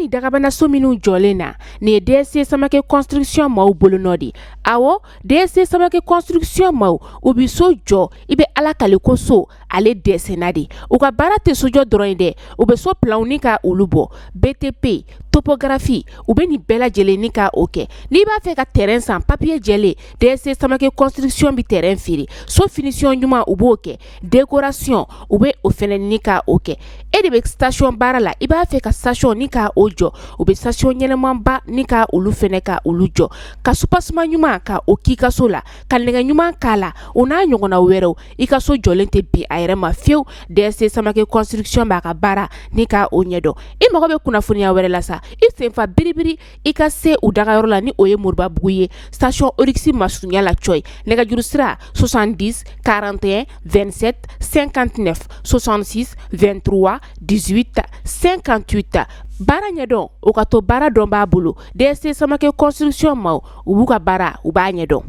ni dagabana so minnu jɔlen na nin ye DSC Samake construction maaw bolonɔ de awɔ DSC Samake construction maaw u bi so jɔ i bɛ ala kale ko so ale dɛsɛna de u ka baara tɛ sojɔ dɔrɔn ye dɛ u bɛ so planw ni ka olu bɔ BTP topographie u bɛ nin bɛɛ lajɛlen ni ka o kɛ n'i b'a fɛ ka terrain san papier jɛlen DSC Samake construction bi terrain feere so finition ɲuman u b'o kɛ décoration u bɛ o fɛnɛ ni ka o kɛ e de bɛ station baara la i b'a fɛ ka station ni ka o jɔ u bɛ station ɲɛnɛmanba ni ka olu fɛnɛ ka olu jɔ ka soupassement ɲuman ka o k'i ka so la ka nɛgɛ ɲuman k'a la o n'a ɲɔgɔnna wɛrɛw i ka so jɔlen tɛ bin a yɛrɛ ma fiyewu DSC Samake construction b'a ka baara ni ka o ɲɛdɔn i mago bɛ kunnafoniya wɛrɛ la sa i senfa biribiri i ka se u dagayɔrɔ la ni o ye Moribabugu ye station Orix masurunya la Coy nɛgɛjuru sira 70 41 27 59 66 23 18 58 baara ɲɛdɔn o ka to baara dɔn b'a bolo DSC Samake construction maaw u b'u ka baara u b'a ɲɛdɔn.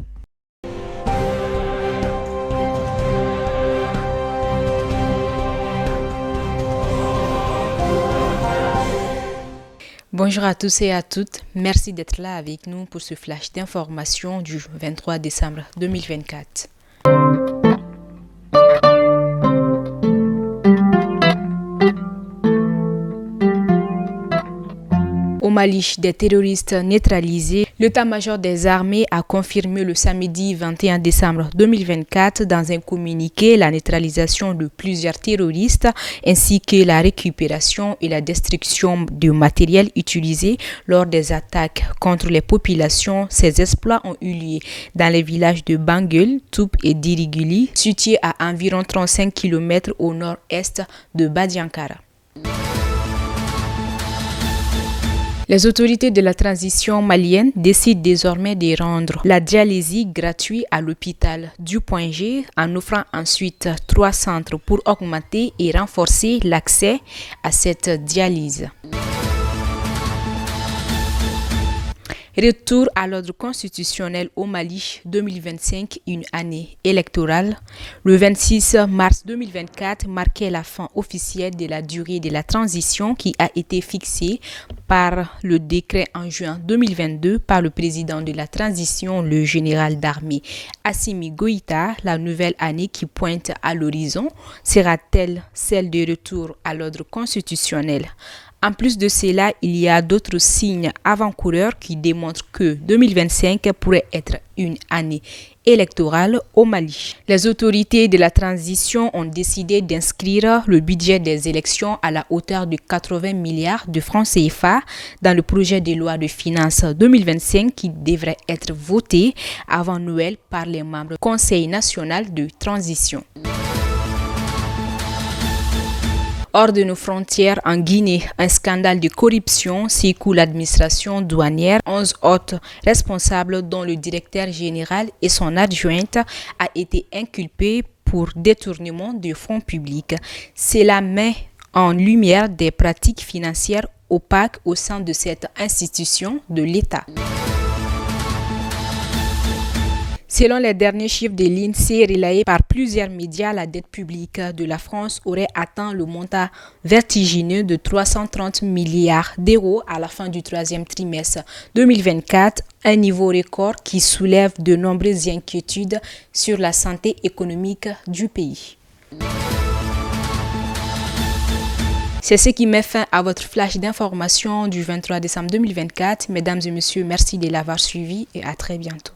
Bonjour à tous et à toutes, merci d'être là avec nous pour ce flash d'information du 23 décembre 2024. Au Mali, des terroristes neutralisés, l'état-major des armées a confirmé le samedi 21 décembre 2024 dans un communiqué la neutralisation de plusieurs terroristes ainsi que la récupération et la destruction du matériel utilisé lors des attaques contre les populations. Ces exploits ont eu lieu dans les villages de Bangul, Toup et Diriguli, situés à environ 35 km au nord-est de Badiankara. Les autorités de la transition malienne décident désormais de rendre la dialyse gratuite à l'hôpital du Point G en offrant ensuite 3 centres pour augmenter et renforcer l'accès à cette dialyse. Retour à l'ordre constitutionnel au Mali 2025, une année électorale. Le 26 mars 2024 marquait la fin officielle de la durée de la transition qui a été fixée par le décret en juin 2022 par le président de la transition, le général d'armée Assimi Goïta. La nouvelle année qui pointe à l'horizon sera-t-elle celle de retour à l'ordre constitutionnel? En plus de cela, il y a d'autres signes avant-coureurs qui démontrent que 2025 pourrait être une année électorale au Mali. Les autorités de la transition ont décidé d'inscrire le budget des élections à la hauteur de 80 milliards de francs CFA dans le projet de loi de finances 2025 qui devrait être voté avant Noël par les membres du Conseil national de transition. Hors de nos frontières, en Guinée, un scandale de corruption secoue l'administration douanière. 11 autres responsables, dont le directeur général et son adjointe, a été inculpés pour détournement de fonds publics. Cela met en lumière des pratiques financières opaques au sein de cette institution de l'État. Selon les derniers chiffres de l'INSEE relayés par plusieurs médias, la dette publique de la France aurait atteint le montant vertigineux de 330 milliards d'euros à la fin du troisième trimestre 2024, un niveau record qui soulève de nombreuses inquiétudes sur la santé économique du pays. C'est ce qui met fin à votre flash d'information du 23 décembre 2024. Mesdames et messieurs, merci de l'avoir suivi et à très bientôt.